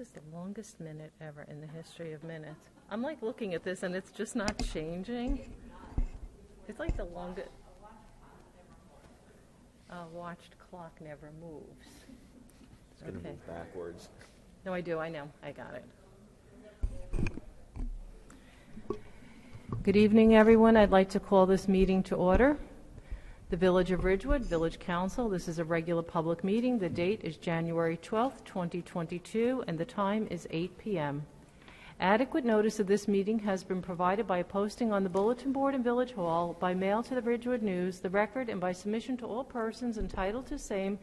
is the longest minute ever in the history of minutes. I'm like looking at this and it's just not changing. It's like the longest. Watched clock never moves. It's going to move backwards. No, I do. I know. I got it. Good evening, everyone. I'd like to call this meeting to order. The Village of Ridgewood, Village Council. This is a regular public meeting. The date is January 12th, 2022, and the time is 8 p.m. Adequate notice of this meeting has been provided by posting on the bulletin board in Village Hall, by mail to the Ridgewood News, the Record, and by submission to all persons entitled to same,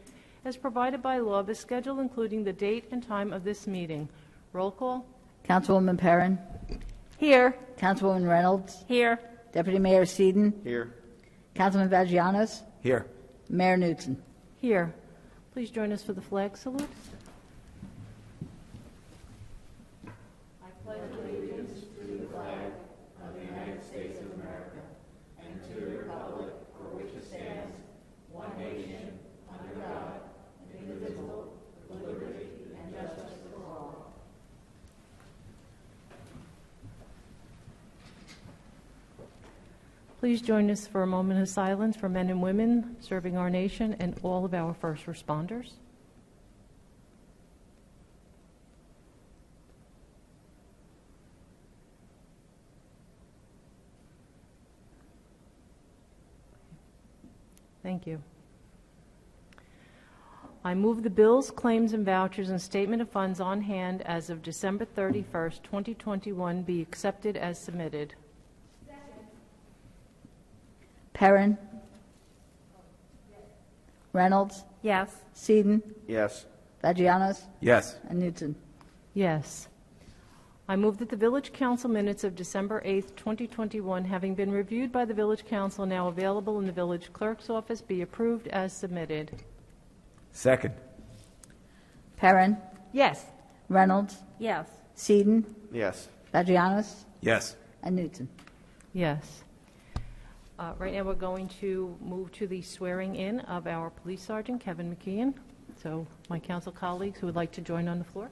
as provided by law, the schedule including the date and time of this meeting. Roll call. Councilwoman Perrin. Here. Councilwoman Reynolds. Here. Deputy Mayor Seaton. Here. Councilman Vagianos. Here. Mayor Knutson. Here. Please join us for the flag salute. I pledge allegiance to the flag of the United States of America and to the republic for which it stands, one nation, under God, indivisible, with liberty and justice for all. Please join us for a moment of silence for men and women serving our nation and all of our first responders. Thank you. I move the bills, claims, and vouchers and statement of funds on hand as of December 31st, 2021 be accepted as submitted. Perrin. Reynolds. Yes. Seaton. Yes. Vagianos. Yes. And Knutson. Yes. I move that the Village Council minutes of December 8th, 2021, having been reviewed by the Village Council, now available in the Village Clerk's office, be approved as submitted. Second. Perrin. Yes. Reynolds. Yes. Seaton. Yes. Vagianos. Yes. And Knutson. Yes. Right now we're going to move to the swearing in of our Police Sergeant, Kevin McKeon. So my council colleagues who would like to join on the floor.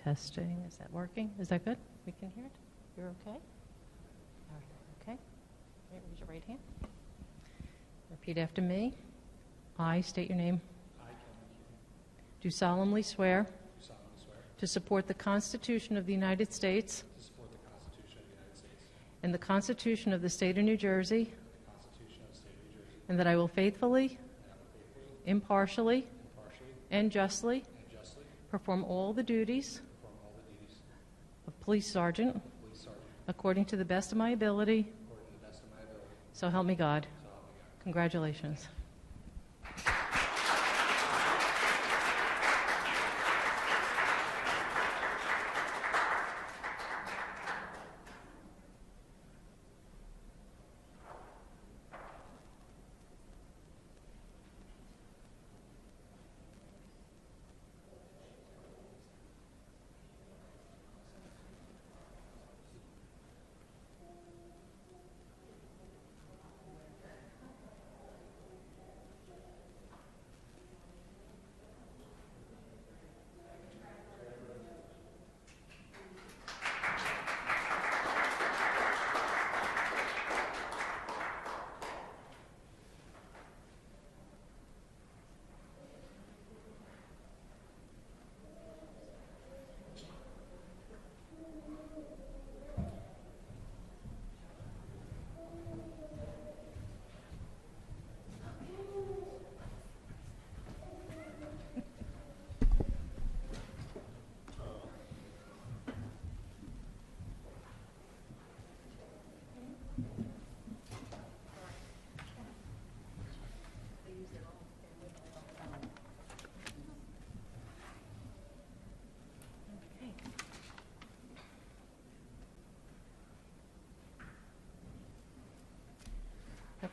Testing. Is that working? Is that good? We can hear it? You're okay? All right. Okay. Raise your right hand. Repeat after me. I state your name. I, Kevin McKeon, Do solemnly swear do solemnly swear to support the Constitution of the United States to support the Constitution of the United States and the Constitution of the State of New Jersey, and the Constitution of the State of New Jersey, and that I will faithfully, impartially, impartially, and justly and justly perform all the duties perform all the duties of Police Sergeant of Police Sergeant according to the best of my ability. according to the best of my ability. So help me God. So help me God. Congratulations.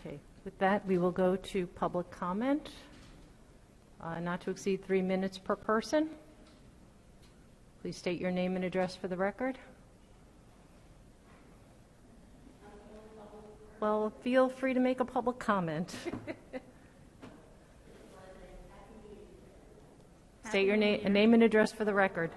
Okay, with that, we will go to public comment, not to exceed 3 minutes per person. Please state your name and address for the record. Well, feel free to make a public comment. State your name and address for the record.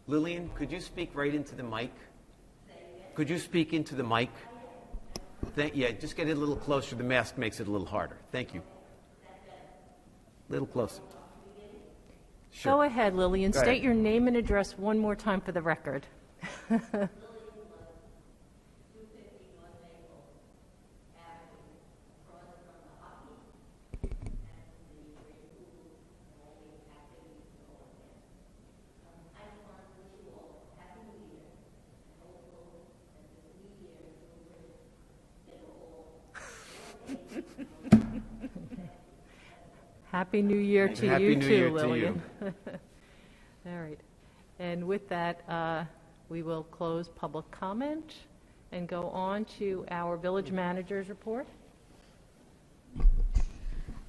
Lillian, could you speak right into the mic? Could you speak into the mic? Yeah, just get it a little closer. The mask makes it a little harder. Thank you. A little closer. Go ahead, Lillian. Go State ahead. your name and address one more time for the record. Happy New Year to Happy you New too, Year to Lillian. All right. And with that, we will close public comment and go on to our village manager's report.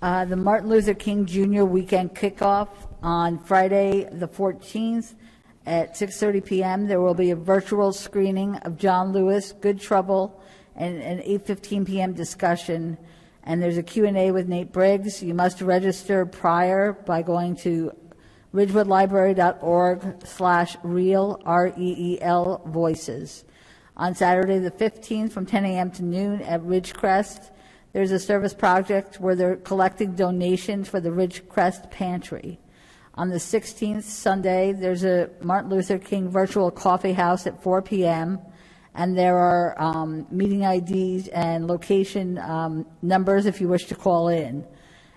The Martin Luther King Jr. weekend kickoff on Friday, the 14th at 6:30 p.m. There will be a virtual screening of John Lewis, Good Trouble, and an 8:15 p.m. discussion. And there's a Q&A with Nate Briggs. You must register prior by going to ridgewoodlibrary.org/real, REEL, voices. On Saturday the 15th from 10 a.m. to noon at Ridgecrest, there's a service project where they're collecting donations for the Ridgecrest Pantry. On the 16th, Sunday, there's a Martin Luther King virtual coffee house at 4 p.m., and there are meeting IDs and location numbers if you wish to call in.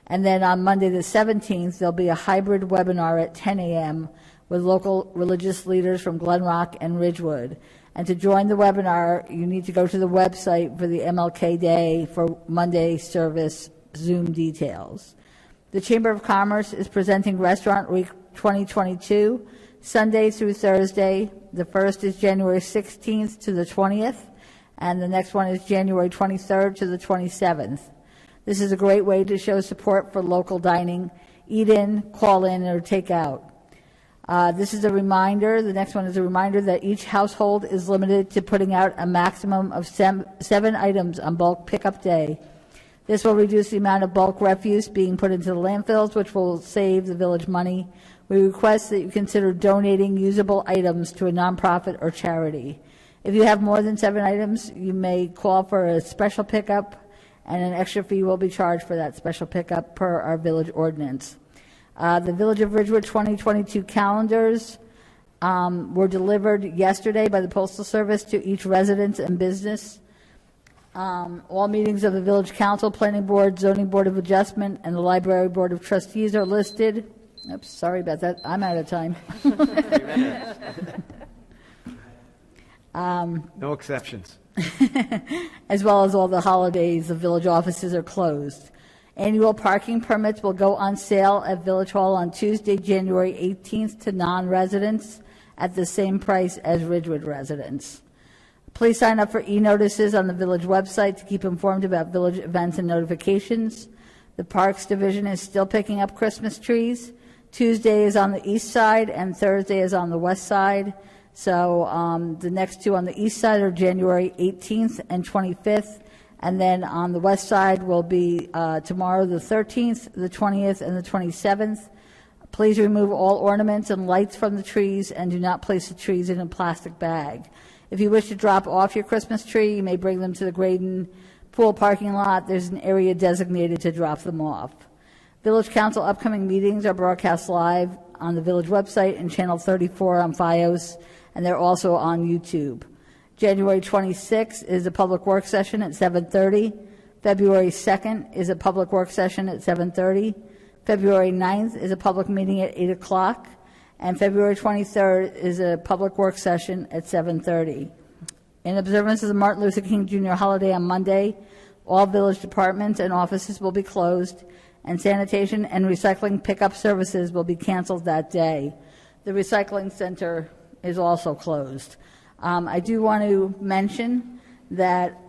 And then on Monday the 17th, there'll be a hybrid webinar at 10 a.m. with local religious leaders from Glen Rock and Ridgewood. And to join the webinar, you need to go to the website for the MLK Day for Monday service Zoom details. The Chamber of Commerce is presenting Restaurant Week 2022, Sunday through Thursday. The first is January 16th to the 20th, and the next one is January 23rd to the 27th. This is a great way to show support for local dining, eat in, call in, or take out. This is a reminder, the next one is a reminder that each household is limited to putting out a maximum of 7 items on bulk pickup day. This will reduce the amount of bulk refuse being put into the landfills, which will save the village money. We request that you consider donating usable items to a nonprofit or charity. If you have more than 7 items, you may call for a special pickup, and an extra fee will be charged for that special pickup per our village ordinance. The Village of Ridgewood 2022 calendars were delivered yesterday by the Postal Service to each residence and business. All meetings of the Village Council, Planning Board, Zoning Board of Adjustment, and the Library Board of Trustees are listed. Oops, sorry about that. I'm out of time. No exceptions. As well as all the holidays, the village offices are closed. Annual parking permits will go on sale at Village Hall on Tuesday, January 18th to non-residents at the same price as Ridgewood residents. Please sign up for e-notices on the village website to keep informed about village events and notifications. The Parks Division is still picking up Christmas trees. Tuesday is on the east side and Thursday is on the west side. So the next two on the east side are January 18th and 25th. And then on the west side will be tomorrow the 13th, the 20th, and the 27th. Please remove all ornaments and lights from the trees and do not place the trees in a plastic bag. If you wish to drop off your Christmas tree, you may bring them to the Graydon Pool parking lot. There's an area designated to drop them off. Village Council upcoming meetings are broadcast live on the village website and Channel 34 on FiOS, and they're also on YouTube. January 26th is a public work session at 7:30. February 2nd is a public work session at 7:30. February 9th is a public meeting at 8 o'clock. And February 23rd is a public work session at 7:30. In observance of the Martin Luther King Jr. holiday on Monday, all village departments and offices will be closed, and sanitation and recycling pickup services will be canceled that day. The recycling center is also closed. I do want to mention that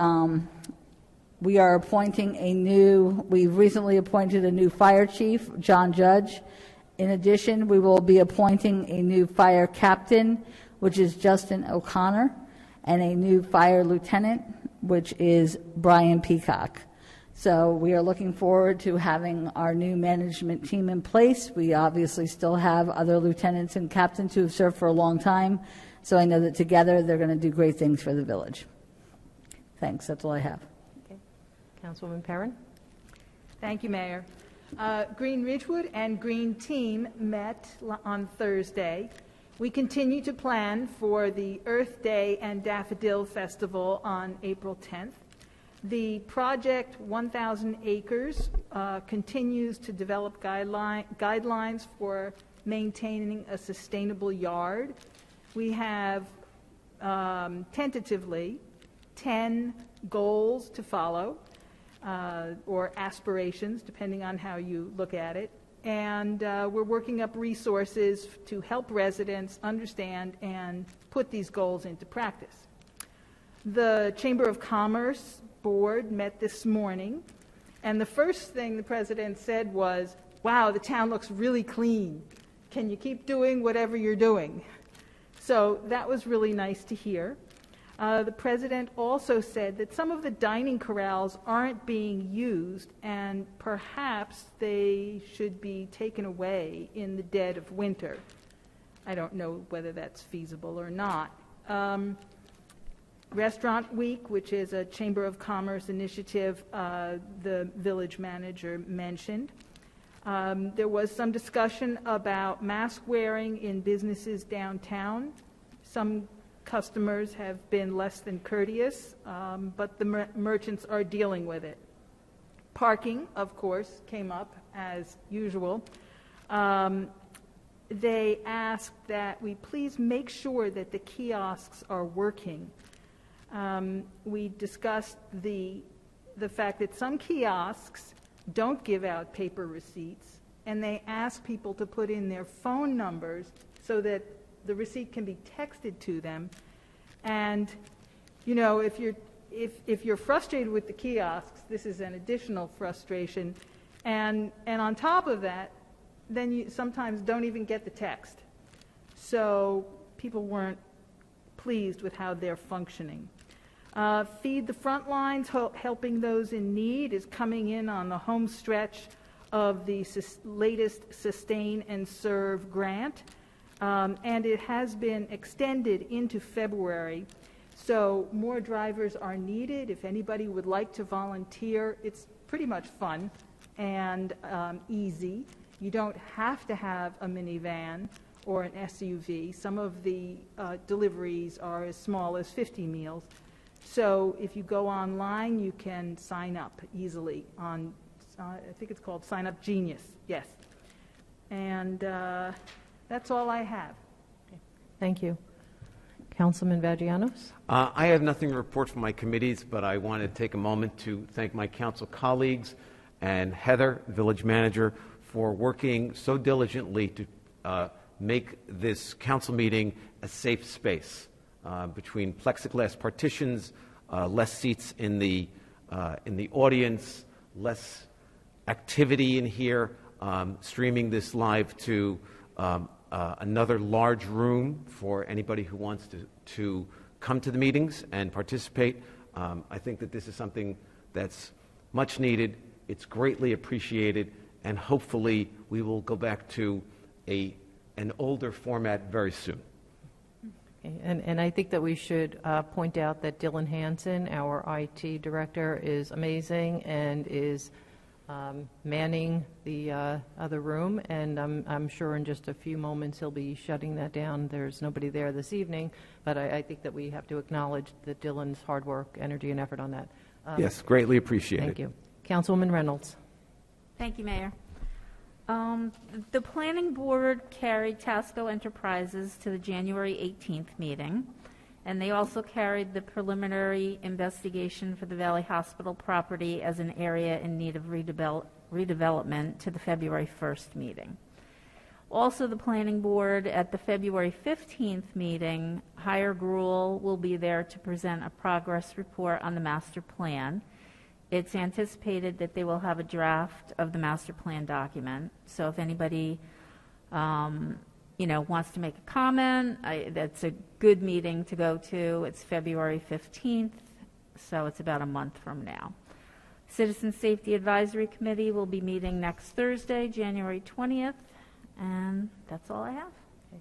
we've recently appointed a new fire chief, John Judge. In addition, we will be appointing a new fire captain, which is Justin O'Connor, and a new fire lieutenant, which is Brian Peacock. So we are looking forward to having our new management team in place. We obviously still have other lieutenants and captains who have served for a long time, so I know that together they're going to do great things for the village. Thanks, that's all I have. Okay. Councilwoman Perrin? Thank you, Mayor. Green Ridgewood and Green Team met on Thursday. We continue to plan for the Earth Day and Daffodil Festival on April 10th. The project 1,000 Acres continues to develop guidelines for maintaining a sustainable yard. We have tentatively 10 goals to follow, or aspirations, depending on how you look at it. And we're working up resources to help residents understand and put these goals into practice. The Chamber of Commerce Board met this morning, and the first thing the president said was, "Wow, the town looks really clean. Can you keep doing whatever you're doing?" So that was really nice to hear. The president also said that some of the dining corrals aren't being used, and perhaps they should be taken away in the dead of winter. I don't know whether that's feasible or not. Restaurant Week, which is a Chamber of Commerce initiative, the village manager mentioned. There was some discussion about mask wearing in businesses downtown. Some customers have been less than courteous, but the merchants are dealing with it. Parking, of course, came up as usual. They asked that we please make sure that the kiosks are working. We discussed the fact that some kiosks don't give out paper receipts, and they ask people to put in their phone numbers so that the receipt can be texted to them. And, you know, if you're frustrated with the kiosks, this is an additional frustration. And on top of that, then you sometimes don't even get the text. So people weren't pleased with how they're functioning. Feed the Front Lines, helping those in need, is coming in on the home stretch of the latest Sustain and Serve grant. And it has been extended into February. So more drivers are needed. If anybody would like to volunteer, it's pretty much fun and easy. You don't have to have a minivan or an SUV. Some of the deliveries are as small as 50 meals. So if you go online, you can sign up easily on, I think it's called Sign Up Genius, yes. And that's all I have. Okay. Thank you. Councilman Vagianos? I have nothing to report from my committees, but I want to take a moment to thank my council colleagues and Heather, village manager, for working so diligently to make this council meeting a safe space between plexiglass partitions, less seats in the audience, less activity in here, streaming this live to another large room for anybody who wants to come to the meetings and participate. I think that this is something that's much needed. It's greatly appreciated, and hopefully we will go back to an older format very soon. Okay. And I think that we should point out that Dylan Hansen, our IT director, is amazing and is manning the other room, and I'm sure in just a few moments he'll be shutting that down. There's nobody there this evening, but I think that we have to acknowledge that Dylan's hard work, energy, and effort on that. Yes, greatly appreciated. Thank you. Councilwoman Reynolds. Thank you, Mayor. The Planning Board carried Tasco Enterprises to the January 18th meeting, And they also carried the preliminary investigation for the Valley Hospital property as an area in need of redevelopment to the February 1st meeting. Also, the Planning Board at the February 15th meeting, Hire Gruel will be there to present a progress report on the master plan. It's anticipated that they will have a draft of the master plan document. So if anybody, wants to make a comment, that's a good meeting to go to. It's February 15th, so it's about a month from now. Citizen Safety Advisory Committee will be meeting next Thursday, January 20th, and that's all I have.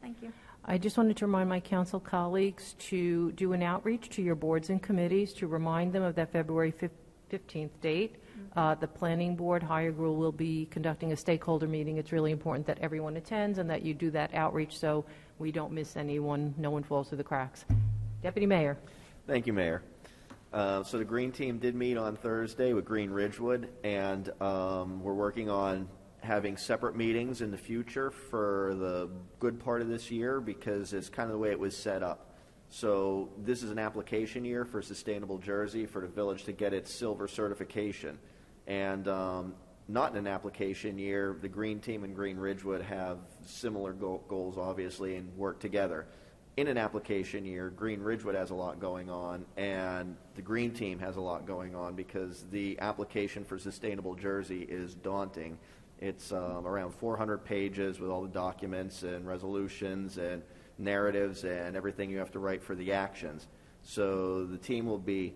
Thank you. I just wanted to remind my council colleagues to do an outreach to your boards and committees to remind them of that February 15th date. The Planning Board, Hire Gruel, will be conducting a stakeholder meeting. It's really important that everyone attends and that you do that outreach so we don't miss anyone, no one falls through the cracks. Deputy Mayor. Thank you, Mayor. So the Green Team did meet on Thursday with Green Ridgewood, and we're working on having separate meetings in the future for the good part of this year because it's kind of the way it was set up. So this is an application year for Sustainable Jersey for the village to get its silver certification. And not in an application year, the Green Team and Green Ridgewood have similar goals, obviously, and work together. In an application year, Green Ridgewood has a lot going on, and the Green Team has a lot going on because the application for Sustainable Jersey is daunting. It's around 400 pages with all the documents and resolutions and narratives and everything you have to write for the actions. So the team will be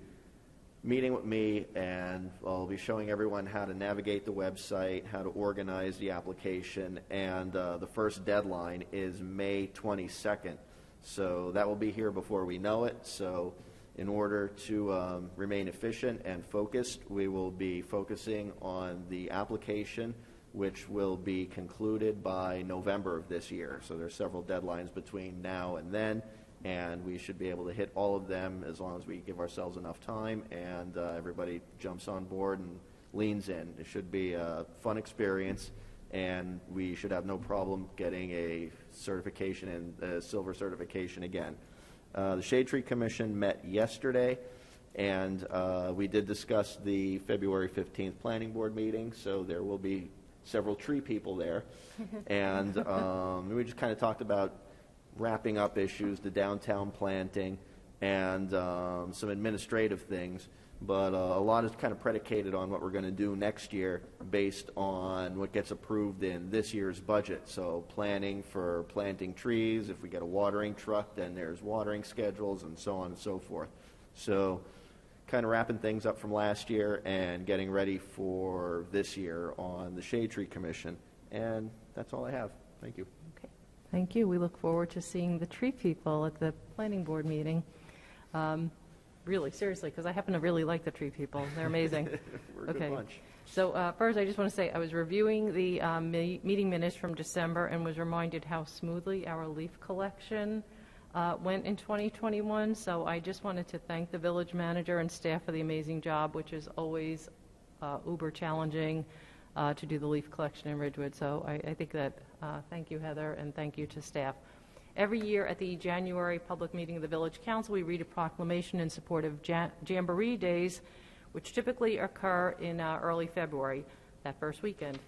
meeting with me, and I'll be showing everyone how to navigate the website, how to organize the application, and the first deadline is May 22nd. So that will be here before we know it. So in order to remain efficient and focused, we will be focusing on the application, which will be concluded by November of this year. So there's several deadlines between now and then, and we should be able to hit all of them as long as we give ourselves enough time and everybody jumps on board and leans in. It should be a fun experience, and we should have no problem getting a certification and a silver certification again. The Shade Tree Commission met yesterday, and we did discuss the February 15th Planning Board meeting, so there will be several tree people there. And we just kind of talked about wrapping up issues, the downtown planting, and some administrative things. But a lot is kind of predicated on what we're going to do next year based on what gets approved in this year's budget. So planning for planting trees, if we get a watering truck, then there's watering schedules and so on and so forth. So kind of wrapping things up from last year and getting ready for this year on the Shade Tree Commission. And that's all I have. Thank you. Okay. Thank you. We look forward to seeing the tree people at the Planning Board meeting. Really, seriously, because I happen to really like the tree people. They're amazing. We're a good bunch. So first, I just want to say I was reviewing the meeting minutes from December and was reminded how smoothly our leaf collection went in 2021. So I just wanted to thank the village manager and staff for the amazing job, which is always uber challenging to do the leaf collection in Ridgewood. So I think that thank you, Heather, and thank you to staff. Every year at the January public meeting of the Village Council, we read a proclamation in support of Jamboree Days, which typically occur in early February, that first weekend,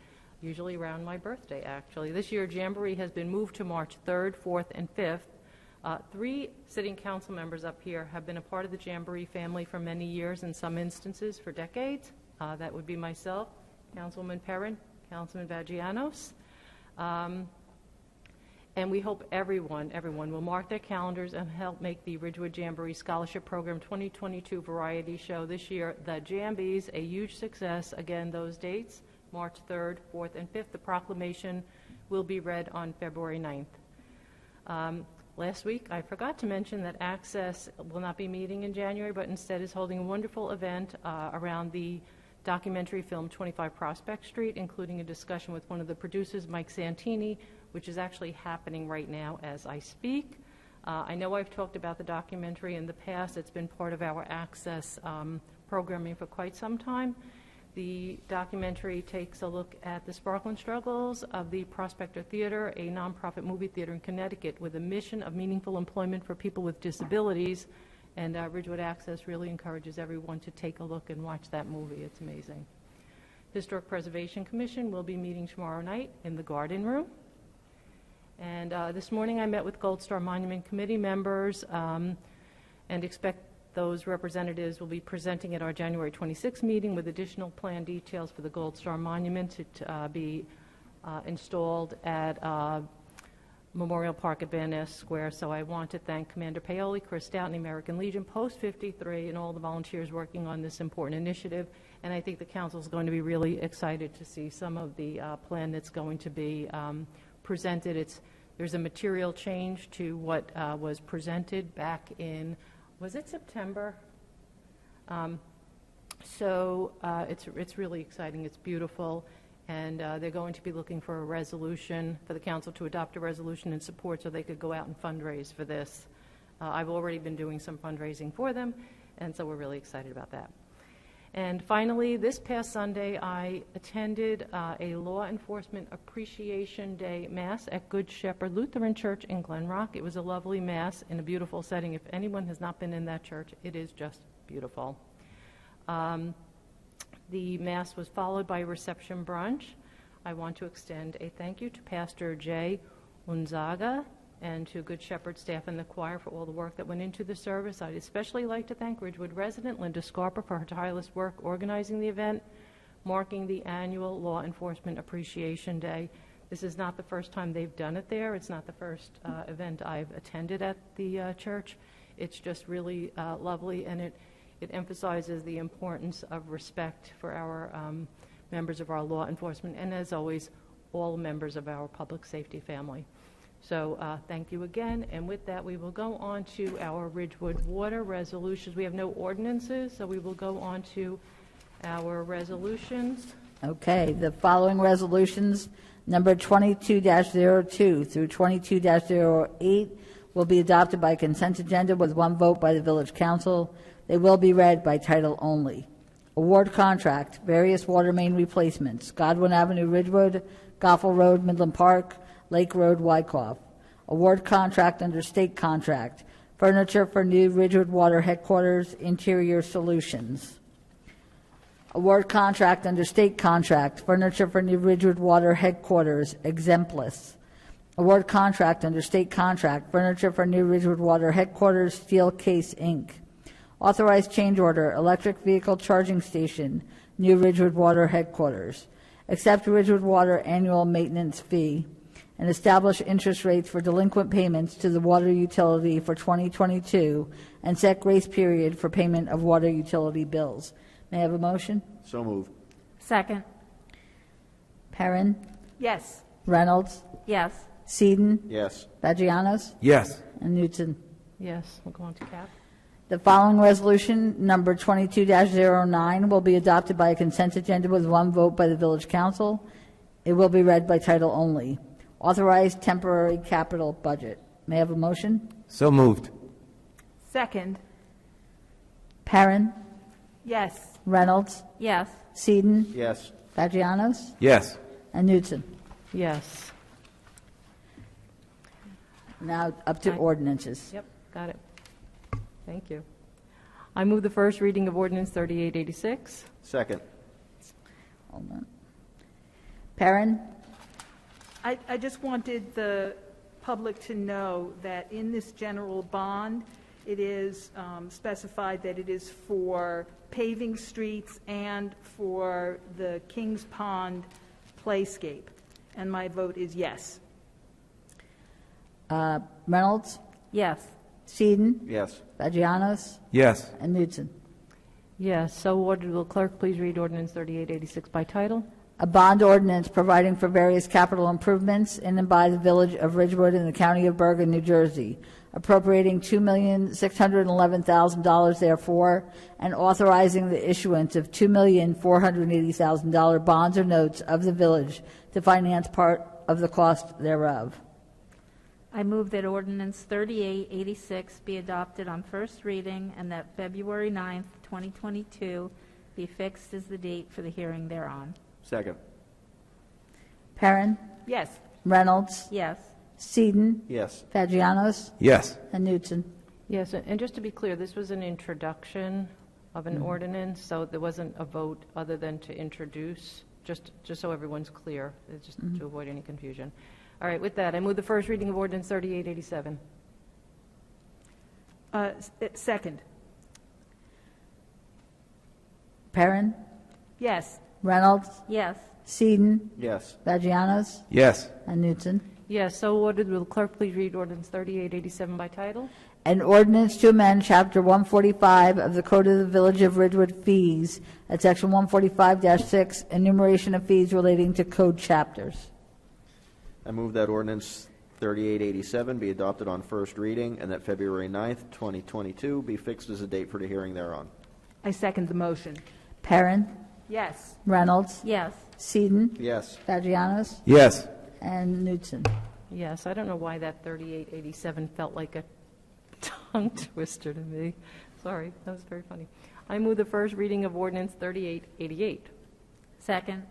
usually around my birthday, actually. This year, Jamboree has been moved to March 3rd, 4th, and 5th. 3 sitting council members up here have been a part of the Jamboree family for many years, in some instances for decades. That would be myself, Councilwoman Perrin, Councilman Vagianos. And we hope everyone will mark their calendars and help make the Ridgewood Jamboree Scholarship Program 2022 variety show this year, the Jambies, a huge success. Again, those dates, March 3rd, 4th, and 5th. The proclamation will be read on February 9th. Last week, I forgot to mention that Access will not be meeting in January, but instead is holding a wonderful event around the documentary film 25 Prospect Street, including a discussion with one of the producers, Mike Santini, which is actually happening right now as I speak. I know I've talked about the documentary in the past. It's been part of our Access programming for quite some time. The documentary takes a look at the sparkling struggles of the Prospector Theater, a nonprofit movie theater in Connecticut with a mission of meaningful employment for people with disabilities. And Ridgewood Access really encourages everyone to take a look and watch that movie. It's amazing. Historic Preservation Commission will be meeting tomorrow night in the Garden Room. And this morning I met with Gold Star Monument Committee members and expect those representatives will be presenting at our January 26th meeting with additional plan details for the Gold Star Monument to be installed at Memorial Park at Van Ness Square. So I want to thank Commander Paoli, Chris Stout, and the American Legion, Post 53, and all the volunteers working on this important initiative. And I think the council is going to be really excited to see some of the plan that's going to be presented. There's a material change to what was presented back in, was it September? It's really exciting. It's beautiful. And they're going to be looking for a resolution, for the council to adopt a resolution in support so they could go out and fundraise for this. I've already been doing some fundraising for them, and so we're really excited about that. And finally, this past Sunday, I attended a Law Enforcement Appreciation Day Mass at Good Shepherd Lutheran Church in Glen Rock. It was a lovely Mass in a beautiful setting. If anyone has not been in that church, it is just beautiful. The Mass was followed by a reception brunch. I want to extend a thank you to Pastor Jay Unzaga and to Good Shepherd staff and the choir for all the work that went into the service. I'd especially like to thank Ridgewood resident Linda Scarpa for her tireless work organizing the event, marking the annual Law Enforcement Appreciation Day. This is not the first time they've done it there. It's not the first event I've attended at the church. It's just really lovely, and it emphasizes the importance of respect for our members of our law enforcement, and as always, all members of our public safety family. So thank you again, and with that, we will go on to our Ridgewood water resolutions. We have no ordinances, so we will go on to our resolutions. Okay, the following resolutions, number 22-02 through 22-08, will be adopted by consent agenda with one vote by the Village Council. They will be read by title only. Award contract, various water main replacements, Godwin Avenue, Ridgewood, Goffel Road, Midland Park, Lake Road, Wyckoff. Award contract under state contract, furniture for new Ridgewood Water Headquarters, Interior Solutions. Award contract under state contract, furniture for new Ridgewood Water Headquarters, Exemplis. Award contract under state contract, furniture for new Ridgewood Water Headquarters, Steel Case, Inc. Authorized change order, electric vehicle charging station, new Ridgewood Water Headquarters. Accept Ridgewood Water annual maintenance fee and establish interest rates for delinquent payments to the water utility for 2022 and set grace period for payment of water utility bills. May I have a motion? So moved. Second. Perrin, Yes. Reynolds, Yes. Seaton, Yes. Vagianos, Yes. and Newton. Yes, we'll go on to Cap. The following resolution, number 22-09, will be adopted by a consent agenda with one vote by the Village Council. It will be read by title only. Authorized temporary capital budget. May I have a motion? So moved. Second. Perrin, Yes. Reynolds, Yes. Seaton, Yes. Vagianos, Yes. and Newton. Yes. Now up to Aye. ordinances. Yep, got it. Thank you. I move the first reading of Ordinance 3886. Second. Hold on. Perrin, I just wanted the public to know that in this general bond, it is specified that it is for paving streets and for the Kings Pond playscape. And my vote is yes. Reynolds, Yes. Seaton, Yes. Vagianos, Yes. and Newton. Yes, so ordered. Will clerk please read Ordinance 3886 by title? A bond ordinance providing for various capital improvements in and by the Village of Ridgewood in the County of Bergen, New Jersey, appropriating $2,611,000 therefore, and authorizing the issuance of $2,480,000 bonds or notes of the village to finance part of the cost thereof. I move that Ordinance 3886 be adopted on first reading and that February 9th, 2022 be fixed as the date for the hearing thereon. Second. Perrin, Yes. Reynolds, Yes. Seaton, Yes. Vagianos, Yes. and Newton. Yes, and just to be clear, this was an introduction of an ordinance, so there wasn't a vote other than to introduce, just so everyone's clear, just to avoid any confusion. All right, with that, I move the first reading of ordinance 3887. Second. Perrin, Yes. Reynolds, Yes. Seaton, Yes. Vagianos, Yes. and Newton. Yes, so ordered. Will the clerk please read ordinance 3887 by title? An ordinance to amend Chapter 145 of the Code of the Village of Ridgewood fees at Section 145-6, enumeration of fees relating to code chapters. I move that ordinance 3887 be adopted on first reading and that February 9th, 2022 be fixed as a date for the hearing thereon. I second the motion. Perrin, Yes. Reynolds, Yes. Seaton, Yes. Vagianos, Yes. and Newton. Yes, I don't know why that 3887 felt like a tongue twister to me. Sorry, that was very funny. I move the first reading of ordinance 3888. Second.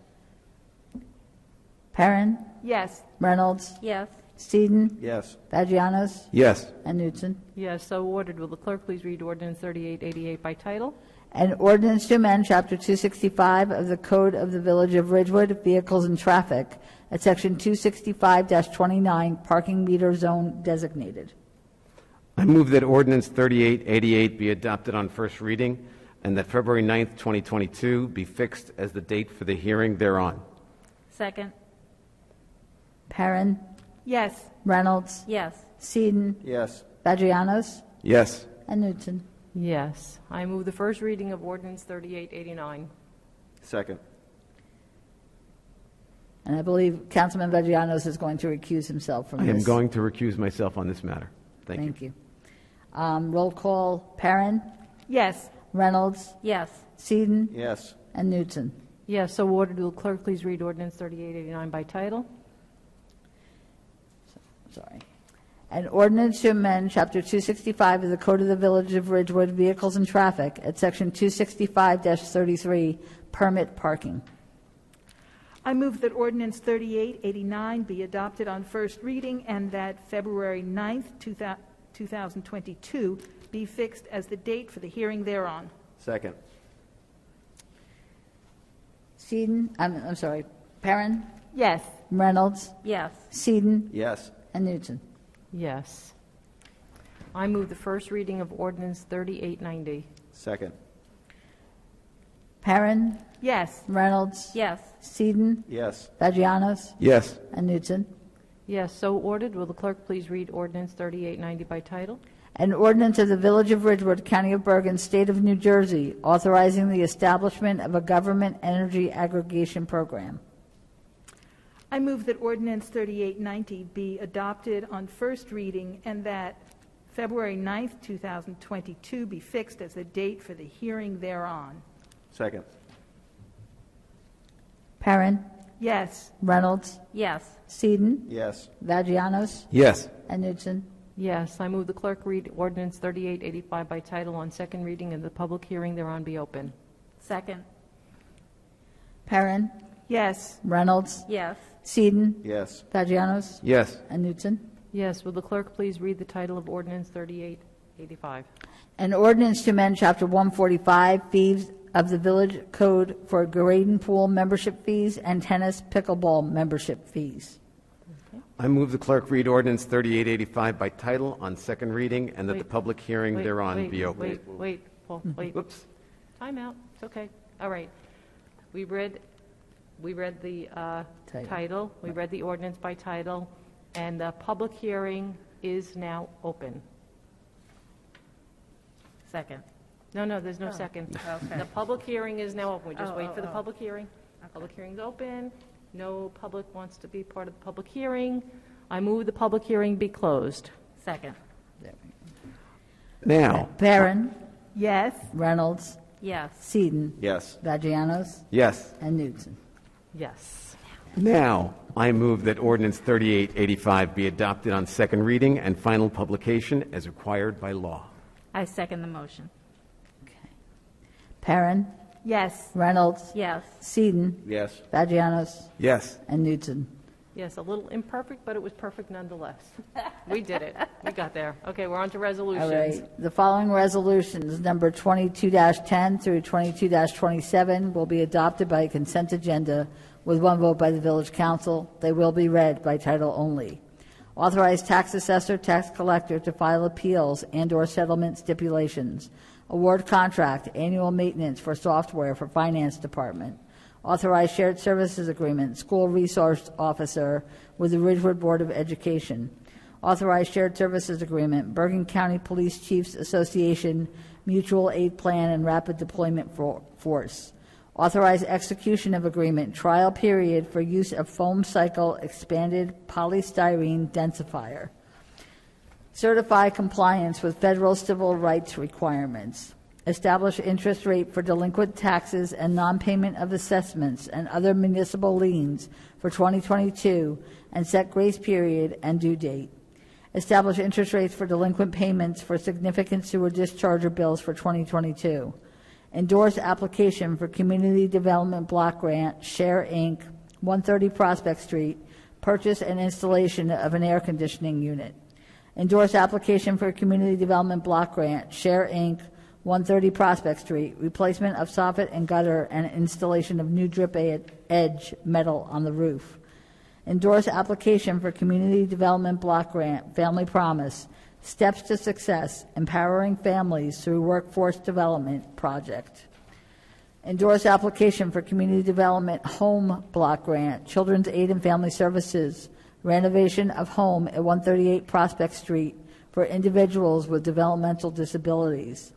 Perrin, Yes. Reynolds, Yes. Seaton, Yes. Vagianos, Yes. and Newton. Yes, so ordered. Will the clerk please read ordinance 3888 by title? An ordinance to amend Chapter 265 of the Code of the Village of Ridgewood, Vehicles and Traffic, at Section 265-29, Parking Meter Zone Designated. I move that ordinance 3888 be adopted on first reading and that February 9th, 2022 be fixed as the date for the hearing thereon. Second. Perrin, Yes. Reynolds, Yes. Seaton, Yes. Vagianos, Yes. and Newton. Yes, I move the first reading of ordinance 3889. Second. And I believe Councilman Vagianos is going to recuse himself from I this. am going to recuse myself on this matter. Thank you. Roll call, Perrin, Yes. Reynolds, Yes. Seaton, Yes. and Newton. Yes, so ordered. Will the clerk please read ordinance 3889 by title? Sorry. An ordinance to amend Chapter 265 of the Code of the Village of Ridgewood, Vehicles and Traffic, at Section 265-33, Permit Parking. I move that ordinance 3889 be adopted on first reading and that February 9th, 2022 be fixed as the date for the hearing thereon. Second. Seaton, I'm sorry, Perrin, Yes. Reynolds, Yes. Seaton, Yes. and Newton. Yes. I move the first reading of ordinance 3890. Second. Perrin, Yes. Reynolds, Yes. Seaton, Yes. Vagianos, Yes. and Newton. Yes, so ordered. Will the clerk please read ordinance 3890 by title? An ordinance of the Village of Ridgewood, County of Bergen, State of New Jersey, authorizing the establishment of a government energy aggregation program. I move that ordinance 3890 be adopted on first reading and that February 9th, 2022 be fixed as the date for the hearing thereon. Second. Perrin, Yes. Reynolds, Yes. Seaton, Yes. Vagianos, Yes. and Newton. Yes, I move the clerk read ordinance 3885 by title on second reading and the public hearing thereon be open. Second. Perrin, Yes. Reynolds, Yes. Seaton, Yes. Vagianos, Yes. and Newton. Yes, will the clerk please read the title of ordinance 3885? An ordinance to amend Chapter 145, fees of the Village Code for Graden Pool membership fees and tennis pickleball membership fees. I move the clerk read ordinance 3885 by title on second reading and that the Wait, public hearing Wait, thereon wait, be open. Wait, Paul, wait. Whoops. Time out. It's okay. All right. We read the title, we read the ordinance by title, and the public hearing is now open. Second. No, there's no second. Okay. The public hearing is now open. We just Oh, wait for the oh. public hearing. Public hearing's open. No public wants to be part of the public hearing. I move the public hearing be closed. Second. Now. Perrin, Yes. Reynolds, Yes. Seaton, Yes. Vagianos, Yes. and Newton. Yes. Now, I move that ordinance 3885 be adopted on second reading and final publication as required by law. I second the motion. Perrin, Yes. Reynolds, Yes. Seaton, Yes. Vagianos, Yes. and Newton. Yes, a little imperfect, but it was perfect nonetheless. We did it. We got there. Okay, we're on to resolutions. All right. The following resolutions, number 22-10 through 22-27, will be adopted by consent agenda with one vote by the village council. They will be read by title only. Authorize tax assessor, tax collector to file appeals and/or settlement stipulations. Award contract, annual maintenance for software for finance department. Authorize shared services agreement, school resource officer with the Ridgewood Board of Education. Authorize shared services agreement, Bergen County Police Chiefs Association, mutual aid plan and rapid deployment force. Authorize execution of agreement, trial period for use of foam cycle expanded polystyrene densifier. Certify compliance with federal civil rights requirements. Establish interest rate for delinquent taxes and non-payment of assessments and other municipal liens for 2022 and set grace period and due date. Establish interest rates for delinquent payments for significant sewer discharger bills for 2022. Endorse application for Community Development Block Grant, Share Inc., 130 Prospect Street, purchase and installation of an air conditioning unit. Endorse application for Community Development Block Grant, Share Inc., 130 Prospect Street, replacement of soffit and gutter and installation of new drip edge metal on the roof. Endorse application for Community Development Block Grant, Family Promise, Steps to Success, Empowering Families Through Workforce Development Project. Endorse application for Community Development Home Block Grant, Children's Aid and Family Services, renovation of home at 138 Prospect Street for individuals with developmental disabilities.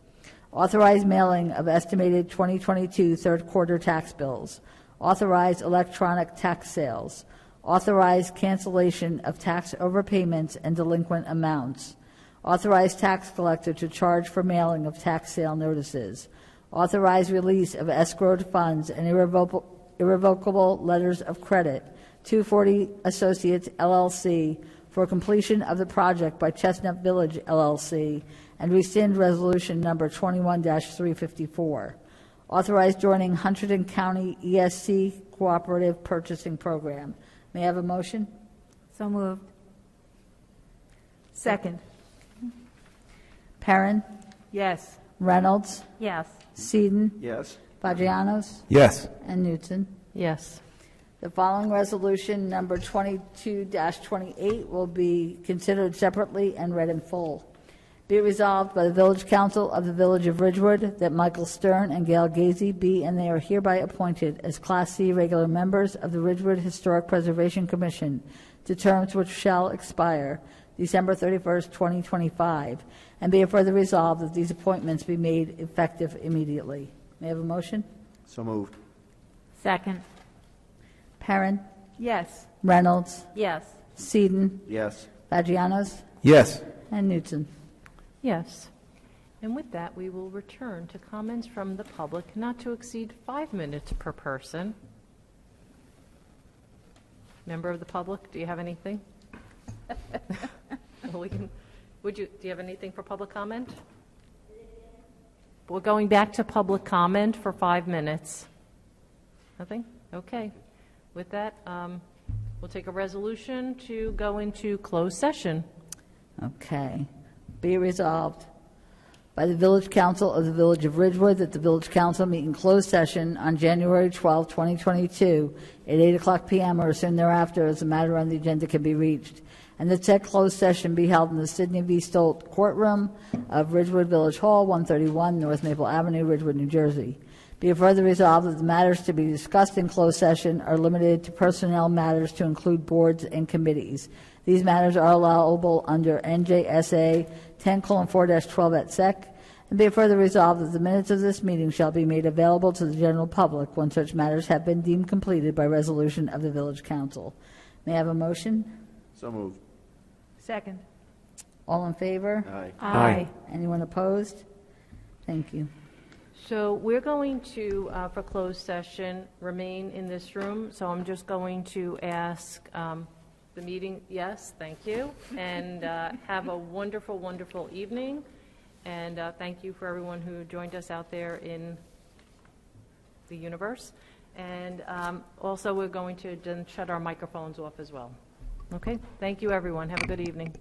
Authorize mailing of estimated 2022 third quarter tax bills. Authorize electronic tax sales. Authorize cancellation of tax overpayments and delinquent amounts. Authorize tax collector to charge for mailing of tax sale notices. Authorize release of escrowed funds and irrevocable letters of credit. 240 Associates, LLC, for completion of the project by Chestnut Village, LLC, and rescind resolution number 21-354. Authorize joining Hunterdon County ESC Cooperative Purchasing Program. May I have a motion? So moved. Second. Perrin, Yes. Reynolds, Yes. Seaton, Yes. Vagianos, Yes. and Newton. Yes. The following resolution, number 22-28, will be considered separately and read in full. Be it resolved by the Village Council of the Village of Ridgewood that Michael Stern and Gail Gazy be and they are hereby appointed as Class C regular members of the Ridgewood Historic Preservation Commission to terms which shall expire December 31st, 2025, and be it further resolved that these appointments be made effective immediately. May I have a motion? So moved. Second. Perrin, Yes. Reynolds, Yes. Seaton, Yes. Vagianos, Yes. and Newton. Yes. And with that, we will return to comments from the public, not to exceed 5 minutes per person. Member of the public, do you have anything? Well, do you have anything for public comment? We're going back to public comment for 5 minutes. Nothing? Okay. With that, we'll take a resolution to go into closed session. Okay. Be it resolved by the Village Council of the Village of Ridgewood that the Village Council meet in closed session on January 12, 2022 at 8 o'clock p.m. or soon thereafter as a matter on the agenda can be reached, and that said closed session be held in the Sidney V. Stolt Courtroom of Ridgewood Village Hall, 131 North Maple Avenue, Ridgewood, New Jersey. Be it further resolved that the matters to be discussed in closed session are limited to personnel matters to include boards and committees. These matters are allowable under NJSA 10:4-12 et sec. And be it further resolved that the minutes of this meeting shall be made available to the general public when such matters have been deemed completed by resolution of the Village Council. May I have a motion? So moved. Second. All in favor? Aye. Aye. Anyone opposed? Thank you. So we're going to, for closed session, remain in this room. So I'm just going to ask the meeting, yes, thank you, and have a wonderful, wonderful evening. And thank you for everyone who joined us out there in the universe. And also, we're going to then shut our microphones off as well. Okay? Thank you, everyone. Have a good evening.